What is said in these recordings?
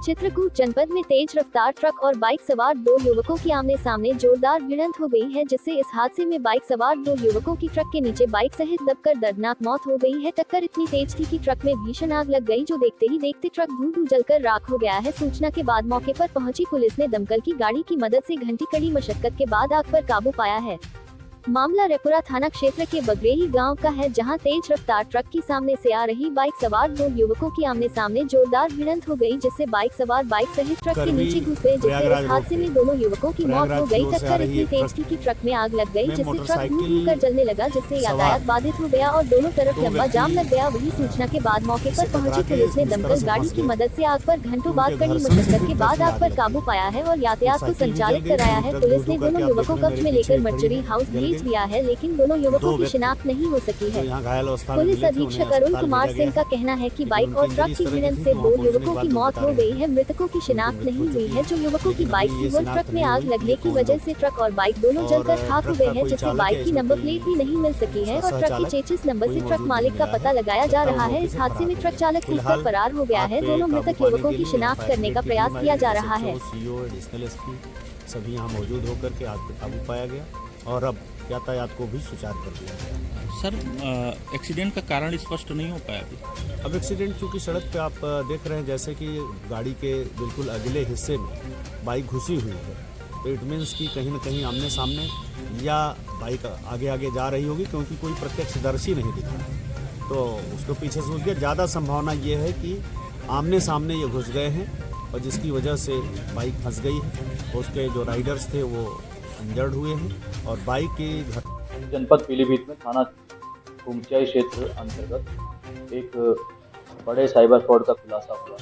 चित्रकूट जनपद में तेज रफ्तार ट्रक और बाइक सवार दो युवकों की आमने सामने जोरदार भिड़ंत हो गई है, जिससे इस हादसे में बाइक सवार दो युवकों की ट्रक के नीचे बाइक सहित दबकर दर्दनाक मौत हो गई है। टक्कर इतनी तेज थी कि ट्रक में भीषण आग लग गई, जो देखते ही देखते ट्रक धू-धू जलकर राख हो गया है। सूचना के बाद मौके पर पहुंची पुलिस ने दमकल की गाड़ी की मदद से घंटी कड़ी मशक्कत के बाद आग पर काबू पाया है। मामला रेपुरा थाना क्षेत्र के बगरेही गांव का है, जहां तेज रफ्तार ट्रक की सामने से आ रही बाइक सवार दो युवकों की आमने सामने जोरदार भिड़ंत हो गई, जिससे बाइक सवार बाइक सहित ट्रक के नीचे घुस गए, जिससे इस हादसे में दोनों युवकों की मौत हो गई। टक्कर इतनी तेज थी कि ट्रक में आग लग गई, जिससे ट्रक धू-धू कर जलने लगा, जिससे यातायात बाधित हो गया और दोनों तरफ लंबा जाम लग गया। वहीं सूचना के बाद मौके पर पहुंची पुलिस ने दमकल गाड़ी की मदद से आग पर घंटों बाद कड़ी मशक्कत के बाद आग पर काबू पाया है और यातायात को संचालित कराया है। पुलिस ने दोनों युवकों को कब्जे में लेकर मर्चरी हाउस भेज दिया है, लेकिन दोनों युवकों की शिनाख्त नहीं हो सकी है। पुलिस अधीक्षक अरुण कुमार सिंह का कहना है कि बाइक और ट्रक की भिड़ंत से दो युवकों की मौत हो गई है। मृतकों की शिनाख्त नहीं हुई है। जो युवकों की बाइक थी वो ट्रक में आग लगने की वजह से ट्रक और बाइक दोनों जलकर खाक हो गए हैं, जिससे बाइक की नंबर प्लेट भी नहीं मिल सकी है और ट्रक की चेचिस नंबर से ट्रक मालिक का पता लगाया जा रहा है। इस हादसे में ट्रक चालक कूदकर फरार हो गया है। दोनों मृतक युवकों की शिनाख्त करने का प्रयास किया जा रहा है। सभी यहाँ मौजूद होकर के आग पर काबू पाया गया और अब यातायात को भी सुचारू कर दिया गया। सर, एक्सीडेंट का कारण स्पष्ट नहीं हो पाया अभी। अब एक्सीडेंट चूँकि सड़क पे आप देख रहे हैं, जैसे कि गाड़ी के बिल्कुल अगले हिस्से में बाइक घुसी हुई है, तो इट मीन्स कि कहीं न कहीं आमने सामने या बाइक आगे आगे जा रही होगी, क्योंकि कोई प्रत्यक्षदर्शी नहीं दिखा है, तो उसको पीछे से घुस गया। ज़्यादा संभावना ये है कि आमने सामने ये घुस गए हैं और जिसकी वजह से बाइक फंस गई है। उसके जो राइडर्स थे वो इंजर्ड हुए हैं और बाइक की जनपद पीलीभीत में थाना कुमचाई क्षेत्र अंतर्गत एक बड़े साइबर फ्रॉड का खुलासा हुआ,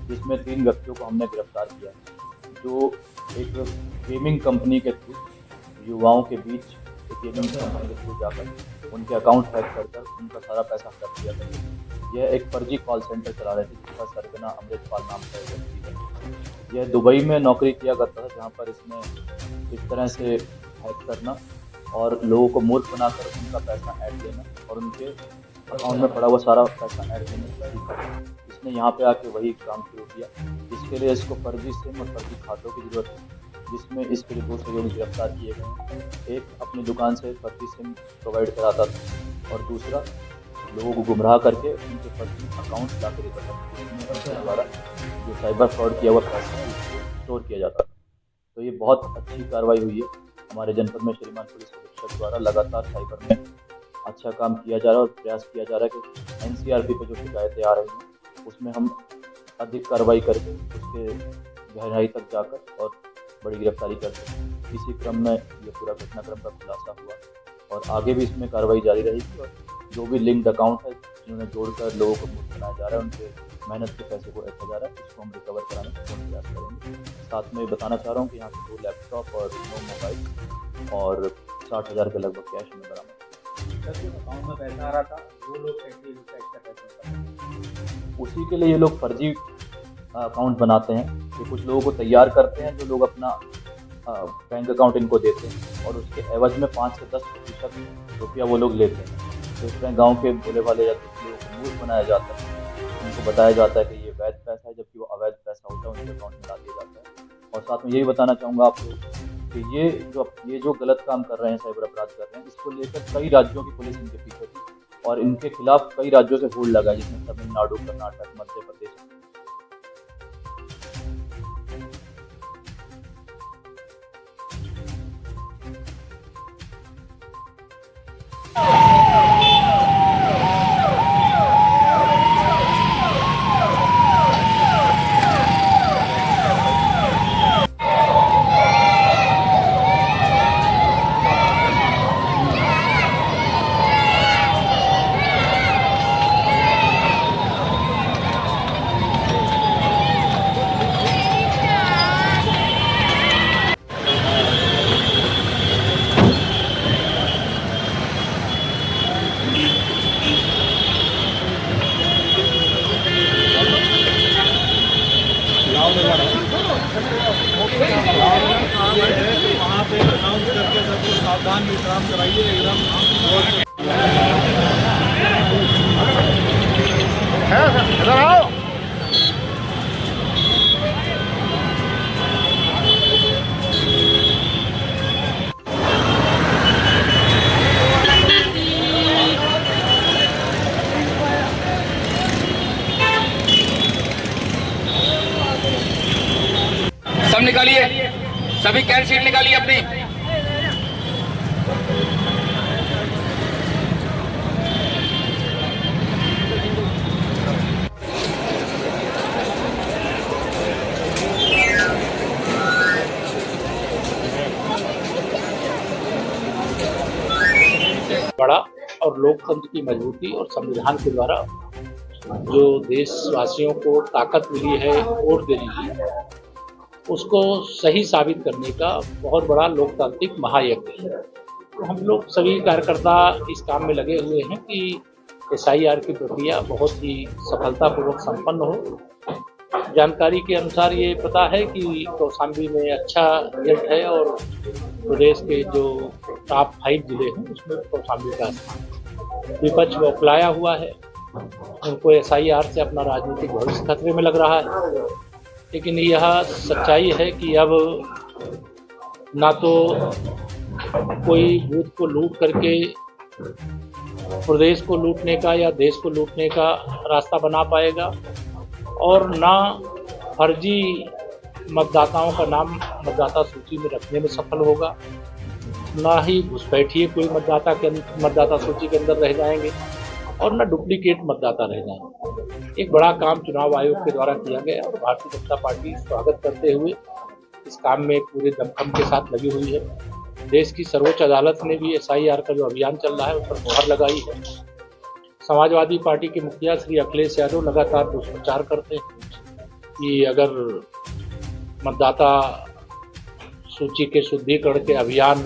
जिसमें 3 व्यक्तियों को हमने गिरफ्तार किया, जो एक गेमिंग कंपनी के थ्रू युवाओं के बीच एक गेमिंग कंपनी के थ्रू जाकर उनके अकाउंट हैक कर उनका सारा पैसा हड़प किया था। यह एक फर्जी कॉल सेंटर चला रहे थे, जिसका सरगना अमृतपाल नाम का व्यक्ति है। यह दुबई में नौकरी किया करता था, जहाँ पर इसने इस तरह से हैक करना और लोगों को मूर्ख बनाकर उनका पैसा ऐड लेना और उनके अकाउंट में पड़ा हुआ सारा पैसा ऐड लेने की कोशिश की। इसने यहाँ पे आके वही काम शुरू किया। इसके लिए इसको फर्जी सिम और फर्जी खातों की ज़रूरत है, जिसमें इसके लिए 2 सहयोगी गिरफ्तार किए गए। एक अपनी दुकान से फर्जी सिम प्रोवाइड कराता था और दूसरा लोगों को गुमराह करके उनके फर्जी अकाउंट ला कर इकट्ठा द्वारा जो साइबर फ्रॉड किया हुआ पैसा है उसको स्टोर किया जाता था। तो ये बहुत अच्छी कार्रवाई हुई है हमारे जनपद में। श्रीमान पुलिस अधीक्षक द्वारा लगातार साइबर में अच्छा काम किया जा रहा है और प्रयास किया जा रहा है कि NCRP पे जो शिकायतें आ रही हैं उसमें हम अधिक कार्रवाई करके उसके गहराई तक जाकर और बड़ी गिरफ्तारी कर सकें। इसी क्रम में ये पूरा घटनाक्रम का खुलासा हुआ और आगे भी इसमें कार्रवाई जारी रहेगी और जो भी लिंक्ड अकाउंट है जिन्होंने जोड़कर लोगों को मूर्ख बनाया जा रहा है, उनके मेहनत के पैसे को रखा जा रहा है, इसको हम रिकवर कराने का पूर्ण प्रयास करेंगे। साथ में बताना चाह रहा हूँ कि यहाँ से 2 लैपटॉप और 9 मोबाइल और 60,000 के लगभग कैश में बरामद। अकाउंट में पैसा आ रहा था, 2 लोग पैसा उसी के लिए ये लोग फर्जी अकाउंट बनाते हैं कि कुछ लोगों को तैयार करते हैं, जो लोग अपना बैंक अकाउंट इनको देते हैं और उसके एवज में 5 से 10% रुपया वो लोग लेते हैं। तो इसमें गांव के भोले वाले या कुछ लोगों को मूर्ख बनाया जाता है, उनको बताया जाता है कि ये वैध पैसा है, जबकि वो अवैध पैसा होता है, उनके अकाउंट में डाल दिया जाता है। और साथ में यही बताना चाहूँगा आप लोग कि ये जो गलत काम कर रहे हैं, साइबर अपराध कर रहे हैं, इसको लेकर कई राज्यों की पुलिस इनके पीछे थी और इनके खिलाफ कई राज्यों से होड़ लगा, जिसमें तमिलनाडु, कर्नाटक, मध्य प्रदेश। वहाँ पे अनाउंस करके सबको सावधान विश्राम कराइए एकदम। इधर आओ। कॉलम निकालिए, सभी कैन शीट निकालिए अपनी। बड़ा और लोकतंत्र की मजबूती और संविधान के द्वारा जो देशवासियों को ताकत मिली है वोट देने की, उसको सही साबित करने का बहुत बड़ा लोकतांत्रिक महायज्ञ है। तो हम लोग सभी कार्यकर्ता इस काम में लगे हुए हैं कि SIR की प्रक्रिया बहुत ही सफलतापूर्वक संपन्न हो। जानकारी के अनुसार ये पता है कि कौशाम्बी में अच्छा रिजल्ट है और प्रदेश के जो टॉप 5 जिले हैं उसमें कौशाम्बी का स्थान। विपक्ष बौखलाया हुआ है, उनको SIR से अपना राजनीतिक भविष्य खतरे में लग रहा है, लेकिन यह सच्चाई है कि अब ना तो कोई बूथ को लूट करके प्रदेश को लूटने का या देश को लूटने का रास्ता बना पाएगा, और ना फर्जी मतदाताओं का नाम मतदाता सूची में रखने में सफल होगा, ना ही घुसपैठिए कोई मतदाता सूची के अंदर रह जाएंगे, और न डुप्लीकेट मतदाता रह जाएंगे। एक बड़ा काम चुनाव आयोग के द्वारा किया गया और भारतीय जनता पार्टी स्वागत करते हुए इस काम में पूरे दमखम के साथ लगी हुई है। देश की सर्वोच्च अदालत ने भी SIR का जो अभियान चल रहा है उस पर मुहर लगाई है। समाजवादी पार्टी के मुखिया श्री अखिलेश यादव लगातार दुष्प्रचार करते हैं कि अगर मतदाता सूची के शुद्धिकरण के अभियान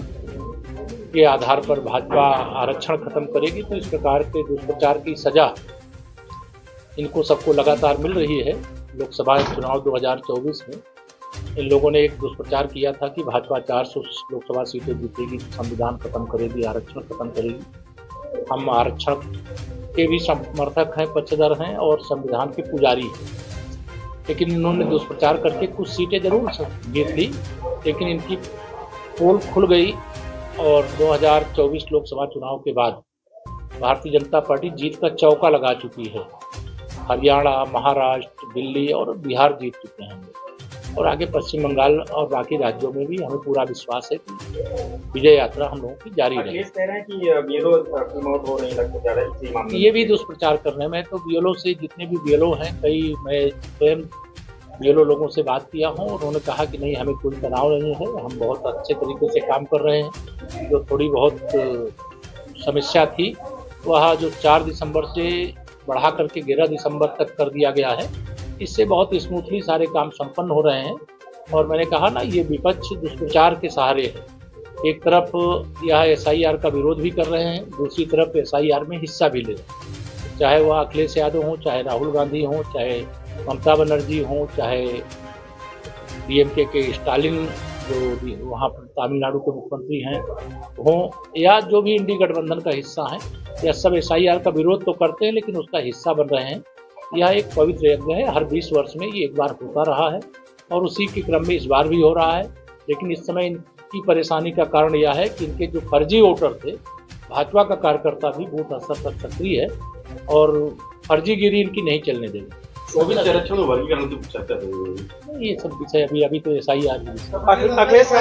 के आधार पर भाजपा आरक्षण खत्म करेगी तो इस प्रकार के दुष्प्रचार की सजा इनको सबको लगातार मिल रही है। लोकसभा चुनाव 2024 में इन लोगों ने एक दुष्प्रचार किया था कि भाजपा 400 लोकसभा सीटें जीतेगी, संविधान खत्म करेगी, आरक्षण खत्म करेगी। हम आरक्षण के भी समर्थक हैं, पक्षधर हैं और संविधान के पुजारी हैं, लेकिन इन्होंने दुष्प्रचार करके कुछ सीटें जरूर जीत ली, लेकिन इनकी पोल खुल गई और 2024 लोकसभा चुनाव के बाद भारतीय जनता पार्टी जीत का चौका लगा चुकी है। हरियाणा, महाराष्ट्र, दिल्ली और बिहार जीत चुके हैं और आगे पश्चिम बंगाल और बाकी राज्यों में भी हमें पूरा विश्वास है कि विजय यात्रा हम लोगों की जारी रहेगी। कह रहे हैं कि BLO की मौत हो नहीं लगता जा रहा है इसी मामले में। ये भी दुष्प्रचार करने में तो BLO से जितने भी BLO हैं, कई मैं स्वयं BLO लोगों से बात किया हूँ और उन्होंने कहा कि नहीं, हमें कोई तनाव नहीं है, हम बहुत अच्छे तरीके से काम कर रहे हैं। जो थोड़ी बहुत समस्या थी वह जो 4 दिसंबर से बढ़ा करके 11 दिसंबर तक कर दिया गया है, इससे बहुत स्मूथली सारे काम संपन्न हो रहे हैं। और मैंने कहा ना, ये विपक्ष दुष्प्रचार के सहारे है। एक तरफ यह SIR का विरोध भी कर रहे हैं, दूसरी तरफ SIR में हिस्सा भी ले रहे हैं। चाहे वह अखिलेश यादव हों, चाहे राहुल गांधी हों, चाहे ममता बनर्जी हों, चाहे DMK के स्टालिन जो वहाँ पर तमिलनाडु के मुख्यमंत्री हैं हों, या जो भी इंडी गठबंधन का हिस्सा हैं, यह सब SIR का विरोध तो करते हैं लेकिन उसका हिस्सा बन रहे हैं। यह एक पवित्र यज्ञ है, हर 20 वर्ष में ये एक बार होता रहा है और उसी के क्रम में इस बार भी हो रहा है। लेकिन इस समय इनकी परेशानी का कारण यह है कि इनके जो फर्जी वोटर थे, भाजपा का कार्यकर्ता भी बूथ स्तर पर सक्रिय है और फर्जीगिरी इनकी नहीं चलने देंगे। ये सब विषय अभी तो SIR अखिलेश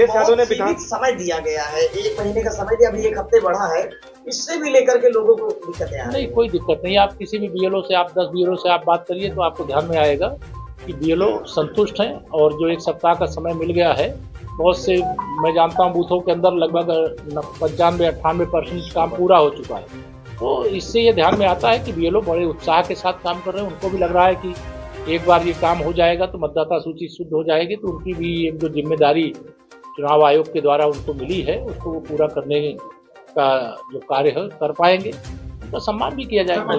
यादव ने समय दिया गया है, 1 महीने का समय दिया, अभी 1 हफ्ते बढ़ा है, इससे भी लेकर के लोगों को दिक्कतें आ रही हैं। नहीं, कोई दिक्कत नहीं। आप किसी भी BLO से, आप 10 BLO से आप बात करिए तो आपको ध्यान में आएगा कि BLO संतुष्ट हैं और जो 1 सप्ताह का समय मिल गया है, बहुत से मैं जानता हूँ बूथों के अंदर लगभग 95-98% काम पूरा हो चुका है। तो इससे ये ध्यान में आता है कि BLO बड़े उत्साह के साथ काम कर रहे हैं। उनको भी लग रहा है कि एक बार ये काम हो जाएगा तो मतदाता सूची शुद्ध हो जाएगी, तो उनकी भी एक जो जिम्मेदारी चुनाव आयोग के द्वारा उनको मिली है उसको वो पूरा करने का जो कार्य है कर पाएंगे, तो सम्मान भी किया जाएगा।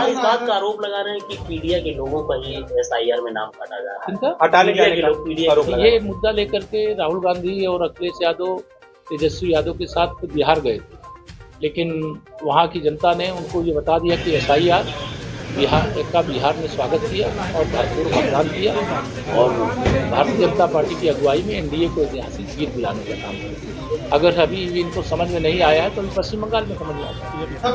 इस बात का आरोप लगा रहे हैं कि मीडिया के लोगों का ही SIR में नाम काटा जा रहा है। ये मुद्दा लेकर के राहुल गांधी और अखिलेश यादव, तेजस्वी यादव के साथ बिहार गए थे, लेकिन वहाँ की जनता ने उनको ये बता दिया कि SIR बिहार ने स्वागत किया और भरपूर मतदान किया और भारतीय जनता पार्टी की अगुवाई में NDA को ऐतिहासिक जीत दिलाने का काम किया। अगर अभी इनको समझ में नहीं आया है तो अभी पश्चिम बंगाल में समझ में आएगा।